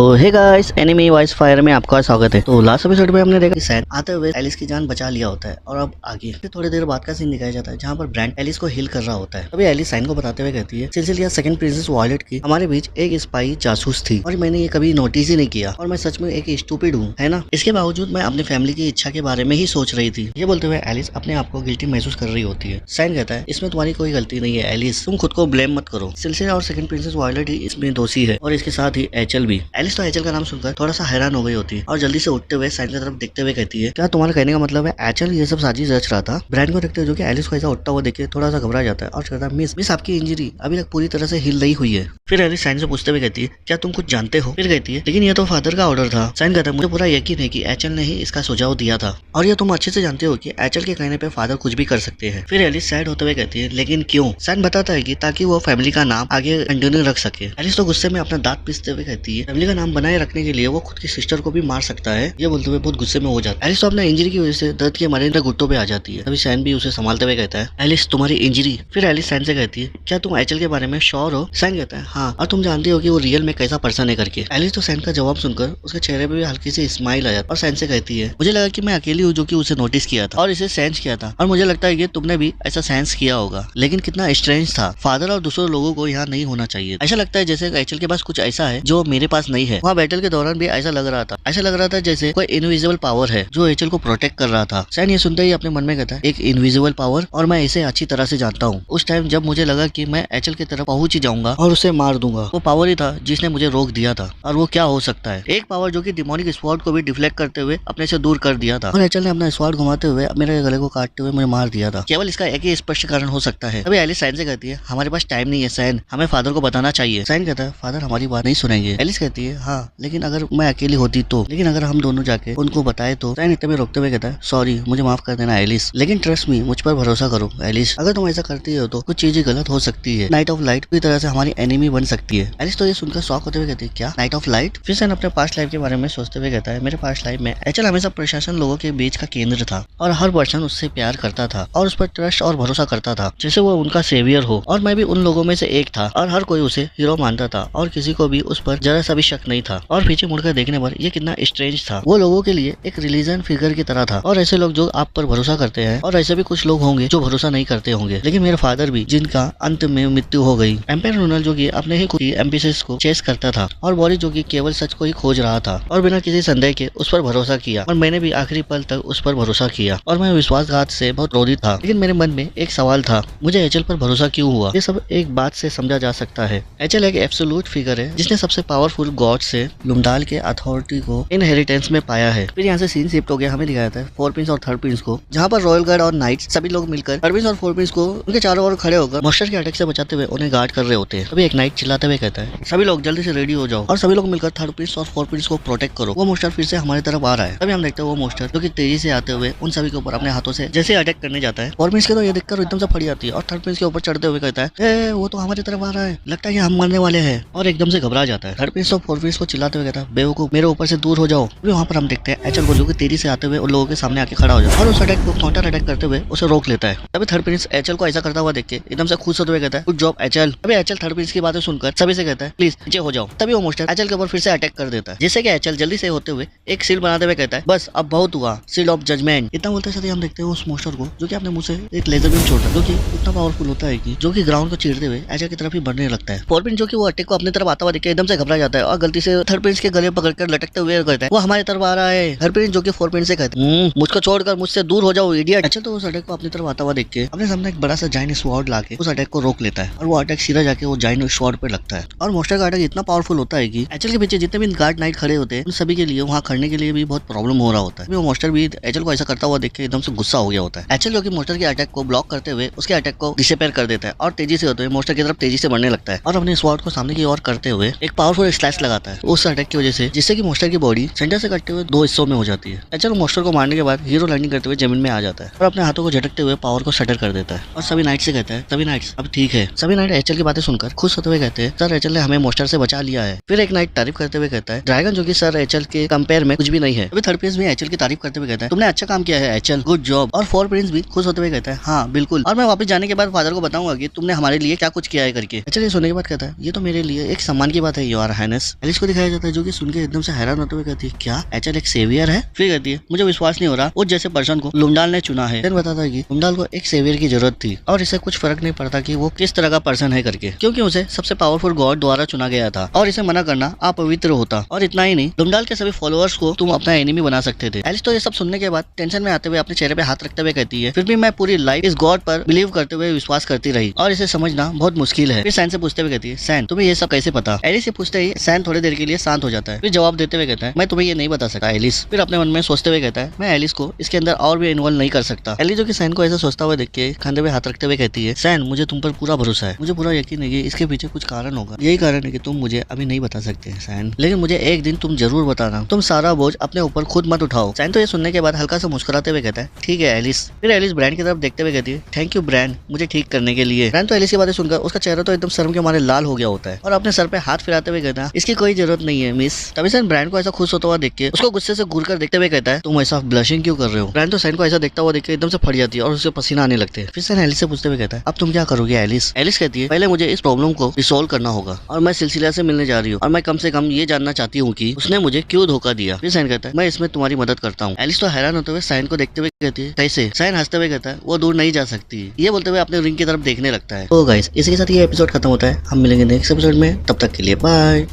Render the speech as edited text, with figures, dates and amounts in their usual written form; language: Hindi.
तो hey guys, enemy voice fire में आपका स्वागत है। तो लास्ट एपिसोड में हमने देखा कि सैन आते हुए एलिस की जान बचा लिया होता है और अब आगे फिर थोड़ी देर बाद का सीन दिखाया जाता है जहाँ पर ब्रांड एलिस को हील कर रहा होता है। तभी एलिस सैन को बताते हुए कहती है, सिलसिलिया सेकंड प्रिंसेस वॉयलेट की हमारे बीच एक स्पाई जासूस थी और मैंने ये कभी नोटिस ही नहीं किया और मैं सच में एक स्टूपिड हूँ, है ना। इसके बावजूद मैं अपनी फैमिली की इच्छा के बारे में ही सोच रही थी। ये बोलते हुए एलिस अपने आप को गिल्टी महसूस कर रही होती है। सैन कहता है, इसमें तुम्हारी कोई गलती नहीं है एलिस, तुम खुद को ब्लेम मत करो। सिलसिलिया और सेकंड प्रिंसेस वॉयलेट ही इसमें दोषी है और इसके साथ ही एचएल भी। एलिस तो एचएल का नाम सुनकर थोड़ा सा हैरान हो गई होती है और जल्दी से उठते हुए सैन की तरफ देखते हुए कहती है, क्या तुम्हारा कहने का मतलब है एचएल ये सब साजिश रच रहा था। ब्रांड को देखते हुए जो कि एलिस को ऐसा उठता हुआ देखे थोड़ा सा घबरा जाता है और कहता है, मिस आपकी इंजरी अभी तक पूरी तरह से हील नहीं हुई है। फिर एलिस सैन से पूछते हुए कहती है, क्या तुम कुछ जानते हो। फिर कहती है, लेकिन ये तो फादर का ऑर्डर था। सैन कहता है, मुझे पूरा यकीन है कि एचएल ने ही इसका सुझाव दिया था और ये तुम अच्छे से जानते हो कि एचएल के कहने पे फादर कुछ भी कर सकते हैं। फिर एलिस सैड होते हुए कहती है, लेकिन क्यों। सैन बताता है कि ताकि वो फैमिली का नाम आगे कंटिन्यू रख सके। एलिस तो गुस्से में अपना दांत पीसते हुए कहती है, फैमिली का नाम बनाए रखने के लिए वो खुद की सिस्टर को भी मार सकता है। ये बोलते हुए बहुत गुस्से में हो जाता है। एलिस तो अपने इंजरी की वजह से दर्द के मारे घुट्टों पे आ जाती है। तभी सैन भी उसे संभालते हुए कहता है, एलिस तुम्हारी इंजरी। फिर एलिस सैन से कहती है, क्या तुम एचएल के बारे में श्योर हो। सैन कहता है, हाँ, और तुम जानती हो कि वो रियल में कैसा पर्सन है करके। एलिस तो सैन का जवाब सुनकर उसके चेहरे पे भी हल्की सी स्माइल आ जाती है और सैन से कहती है, मुझे लगा कि मैं अकेली हूँ जो कि उसे नोटिस किया था और इसे सेंस किया था और मुझे लगता है कि तुमने भी ऐसा सेंस किया होगा। लेकिन कितना स्ट्रेंज था, फादर और दूसरे लोगों को यहाँ नहीं होना चाहिए। ऐसा लगता है जैसे एचएल के पास कुछ ऐसा है जो मेरे पास नहीं है। वहाँ बैटल के दौरान भी ऐसा लग रहा था जैसे कोई इनविजिबल पावर है जो एचएल को प्रोटेक्ट कर रहा था। सैन ये सुनते ही अपने मन में कहता है, एक इनविजिबल पावर, और मैं इसे अच्छी तरह से जानता हूँ। उस टाइम जब मुझे लगा कि मैं एचएल की तरफ पहुंच ही जाऊंगा और उसे मार दूंगा, वो पावर ही था जिसने मुझे रोक दिया था। और वो क्या हो सकता है, एक पावर जो कि डिमोनिक स्वॉर्ड को भी डिफ्लेक्ट करते हुए अपने से दूर कर दिया था और एचएल ने अपना स्वॉर्ड घुमाते हुए मेरे गले को काटते हुए मुझे मार दिया था। केवल इसका एक ही स्पष्ट कारण हो सकता है। तभी एलिस सैन से कहती है, हमारे पास टाइम नहीं है सैन, हमें फादर को बताना चाहिए। सैन कहता है, फादर हमारी बात नहीं सुनेंगे। एलिस कहती है, हाँ, लेकिन अगर मैं अकेली होती तो, लेकिन अगर हम दोनों जाके उनको बताए तो। सैन इतने में रोकते हुए कहता है, सॉरी, मुझे माफ कर देना एलिस, लेकिन ट्रस्ट मी, मुझ पर भरोसा करो एलिस, अगर तुम ऐसा करती हो तो कुछ चीजें गलत हो सकती है। नाइट ऑफ लाइट पूरी तरह से हमारी एनिमी बन सकती है। एलिस तो ये सुनकर शॉक होते हुए कहती है, क्या नाइट ऑफ लाइट। फिर सैन अपने पास्ट लाइफ के बारे में सोचते हुए कहता है, मेरे पास्ट लाइफ में एचएल हमेशा प्रशासन लोगों के बीच का केंद्र था और हर पर्सन उससे प्यार करता था और उस पर ट्रस्ट और भरोसा करता था जैसे वो उनका सेवियर हो। और मैं भी उन लोगों में से एक था और हर कोई उसे हीरो मानता था और किसी को भी उस पर जरा सा भी शक नहीं था। और पीछे मुड़कर देखने पर ये कितना स्ट्रेंज था, वो लोगों के लिए एक रिलीजन फिगर की तरह था और ऐसे लोग जो आप पर भरोसा करते हैं और ऐसे भी कुछ लोग होंगे जो भरोसा नहीं करते होंगे। लेकिन मेरे फादर भी, जिनका अंत में मृत्यु हो गई, एम्पायर रोनल जो कि अपने ही खुद एम्बिशंस को चेस करता था, और बॉरी जो कि केवल सच को ही खोज रहा था और बिना किसी संदेह के उस पर भरोसा किया, और मैंने भी आखिरी पल तक उस पर भरोसा किया और मैं विश्वासघात से बहुत क्रोधित था। लेकिन मेरे मन में एक सवाल था, मुझे एचएल पर भरोसा क्यों हुआ। ये सब एक बात से समझा जा सकता है, एचएल एक एब्सोल्यूट फिगर है जिसने सबसे पावरफुल गॉड से लुमडाल के अथॉरिटी को इनहेरिटेंस में पाया है। फिर यहाँ से सीन शिफ्ट हो गया, हमें दिखाया था फोर प्रिंस और थर्ड प्रिंस को, जहाँ पर रॉयल गार्ड और नाइट्स सभी लोग मिलकर थर्ड प्रिंस और फोर प्रिंस को उनके चारों ओर खड़े होकर मॉन्स्टर के अटैक से बचाते हुए उन्हें गार्ड कर रहे होते हैं। तभी एक नाइट चिल्लाते हुए कहता है, सभी लोग जल्दी से रेडी हो जाओ और सभी लोग मिलकर थर्ड प्रिंस और फोर प्रिंस को प्रोटेक्ट करो, वो मॉन्स्टर फिर से हमारी तरफ आ रहा है। तभी हम देखते हैं वो मॉन्स्टर जो कि तेजी से आते हुए उन सभी के ऊपर अपने हाथों से जैसे अटैक करने जाता है। फोर प्रिंस के तो ये देखकर एकदम से फट जाती है और थर्ड प्रिंस के ऊपर चढ़ते हुए कहता है, वो तो हमारी तरफ आ रहा है, लगता है कि हम मरने वाले हैं, और एकदम से घबरा जाता है। थर्ड प्रिंस तो फोर प्रिंस को चिल्लाते हुए कहता है, बेवकूफ, मेरे ऊपर से दूर हो जाओ। वहाँ पर हम देखते हैं एचएल को जो कि तेजी से आते हुए उन लोगों के सामने आके खड़ा हो जाता है और उस अटैक को काउंटर अटैक करते हुए उसे रोक लेता है। तभी थर्ड प्रिंस एचएल को ऐसा करता हुआ देख के एकदम से खुश होते हुए कहता है, गुड जॉब एचएल। तभी एचएल थर्ड प्रिंस की बातें सुनकर सभी से कहता है, प्लीज नीचे हो जाओ। तभी वो मॉन्स्टर एचएल के ऊपर फिर से अटैक कर देता है, जिससे कि एचएल जल्दी से होते हुए एक सील बनाते हुए कहता है, बस अब बहुत हुआ, सील ऑफ जजमेंट। इतना बोलते साथ ही हम देखते हैं उस मॉन्स्टर को जो कि अपने मुंह से एक लेजर बीम छोड़ता है, जो कि इतना पावरफुल होता है कि जो कि ग्राउंड को चीरते हुए एचएल की तरफ ही बढ़ने लगता है। फोर प्रिंस जो कि वो अटैक को अपनी तरफ आता हुआ देख के एकदम से घबरा जाता है और गलती से थर्ड प्रिंस के गले पकड़कर लटकते हुए कहता है, वो हमारी तरफ आ रहा है। थर्ड प्रिंस जो कि फोर प्रिंस से कहता है, मुझको छोड़कर मुझसे दूर हो जाओ इडियट। एचएल तो उस अटैक को अपनी तरफ आता हुआ देख के अपने सामने एक बड़ा सा जायंट स्वॉर्ड लाके उस अटैक को रोक लेता है और वो अटैक सीधा जाके वो जायंट स्वॉर्ड पे लगता है। और मॉन्स्टर का अटैक इतना पावरफुल होता है कि एचएल के पीछे जितने भी गार्ड नाइट खड़े होते हैं उन सभी के लिए वहाँ खड़ने के लिए भी बहुत प्रॉब्लम हो रहा होता है। वो मॉन्स्टर भी एचएल को ऐसा करता हुआ देख के एकदम से गुस्सा हो गया होता है। एचएल जो कि मॉन्स्टर के अटैक को ब्लॉक करते हुए उसके अटैक को डिसअपीयर कर देता है और तेजी से होते हुए मॉन्स्टर की तरफ तेजी से बढ़ने लगता है और अपने स्वॉर्ड को सामने की ओर करते हुए एक पावरफुल स्लैश लगाता है उस अटैक की वजह से, जिससे कि मॉन्स्टर की बॉडी सेंटर से कटते हुए दो हिस्सों में हो जाती है। एचएल मॉन्स्टर को मारने के बाद हीरो लैंडिंग करते हुए जमीन में आ जाता है और अपने हाथों को झटकते हुए पावर को शटर कर देता है और सभी नाइट से कहता है, सभी नाइट्स अब ठीक है। सभी नाइट एचएल की बातें सुनकर खुश होते हुए कहते हैं, सर एचएल ने हमें मॉन्स्टर से बचा लिया है। फिर एक नाइट तारीफ करते हुए कहता है, ड्रैगन जो कि सर एचएल के कंपेयर में कुछ भी नहीं है। अभी थर्ड प्रिंस भी एचएल की तारीफ करते हुए कहता है, तुमने अच्छा काम किया है एचएल, गुड जॉब। और फोर प्रिंस भी खुश होते हुए कहता है, हाँ बिल्कुल, और मैं वापस जाने के बाद फादर को बताऊंगा कि तुमने हमारे लिए क्या कुछ किया है करके। एचएल ये सुनने के बाद कहता है, ये तो मेरे लिए एक सम्मान की बात है योर हाइनेस। एलिस को दिखाया जाता है जो कि सुन के एकदम से हैरान होते हुए कहती है क्या एचएल एक सेवियर है। फिर कहती है मुझे विश्वास नहीं हो रहा उस जैसे पर्सन को लुमडाल ने चुना है। सैन बताता है कि लुमडाल को एक सेवियर की जरूरत थी और इसे कुछ फर्क नहीं पड़ता कि वो किस तरह का पर्सन है करके, क्योंकि उसे सबसे पावरफुल गॉड द्वारा चुना गया था और इसे मना करना अपवित्र होता। और इतना ही नहीं, लुमडाल के सभी फॉलोअर्स को तुम अपना एनिमी बना सकते थे। एलिस तो ये सब सुनने के बाद टेंशन में आते हुए अपने चेहरे पे हाथ रखते हुए कहती है फिर भी मैं पूरी लाइफ इस गॉड पर बिलीव करते हुए विश्वास करती रही और इसे समझना बहुत मुश्किल है। फिर सैन से पूछते हुए कहती है सैन तुम्हें ये सब कैसे पता। एलिस से पूछते ही सैन थोड़ी देर के लिए शांत हो जाता है, फिर जवाब देते हुए कहता है मैं तुम्हें ये नहीं बता सकता। एलिस फिर अपने मन में सोचते हुए कहता है मैं एलिस को इसके अंदर और भी इन्वॉल्व नहीं कर सकता। एलिस जो कि सैन को ऐसा सोचता हुआ देख के कंधे पे हाथ रखते हुए कहती है सैन मुझे तुम पर पूरा भरोसा है, मुझे पूरा यकीन है कि इसके पीछे कुछ कारण होगा। यही कारण है कि तुम मुझे अभी नहीं बता सकते सैन, लेकिन मुझे एक दिन तुम जरूर बताना। तुम सारा बोझ अपने ऊपर खुद मत उठाओ। सैन तो ये सुनने के बाद हल्का सा मुस्कुराते हुए कहता है ठीक है एलिस। फिर एलिस ब्रांड की तरफ देखते हुए कहती है थैंक यू ब्रांड मुझे ठीक करने के लिए। ब्रांड तो एलिस की बातें सुनकर उसका चेहरा तो एकदम शर्म के मारे लाल हो गया होता है और अपने सर पे हाथ फिराते हुए कहता है इसकी कोई जरूरत नहीं है मिस। तभी सैन ब्रांड को ऐसा खुश होता हुआ देख के उसको गुस्से से घूर कर देखते हुए कहता है तुम ऐसा ब्लशिंग क्यों कर रहे हो। ब्रांड तो सैन को ऐसा देखता हुआ देख के एकदम से फट जाती है और उससे पसीना आने लगते हैं। फिर सैन एलिस से पूछते हुए कहता है अब तुम क्या करोगे एलिस। एलिस कहती है पहले मुझे इस प्रॉब्लम को रिसोल्व करना होगा और मैं सिलसिला से मिलने जा रही हूँ और मैं कम से कम ये जानना चाहती हूँ कि उसने मुझे क्यों धोखा दिया। फिर सैन कहता है मैं इसमें तुम्हारी मदद करता हूँ। एलिस तो हैरान होते हुए सैन को देखते हुए कहती है कैसे। सैन हंसते हुए कहता है वो दूर नहीं जा सकती। ये बोलते हुए अपने रिंग की तरफ देखने लगता है। तो गाइस इसी के साथ ये एपिसोड खत्म होता है। हम मिलेंगे नेक्स्ट एपिसोड में, तब तक के लिए बाय।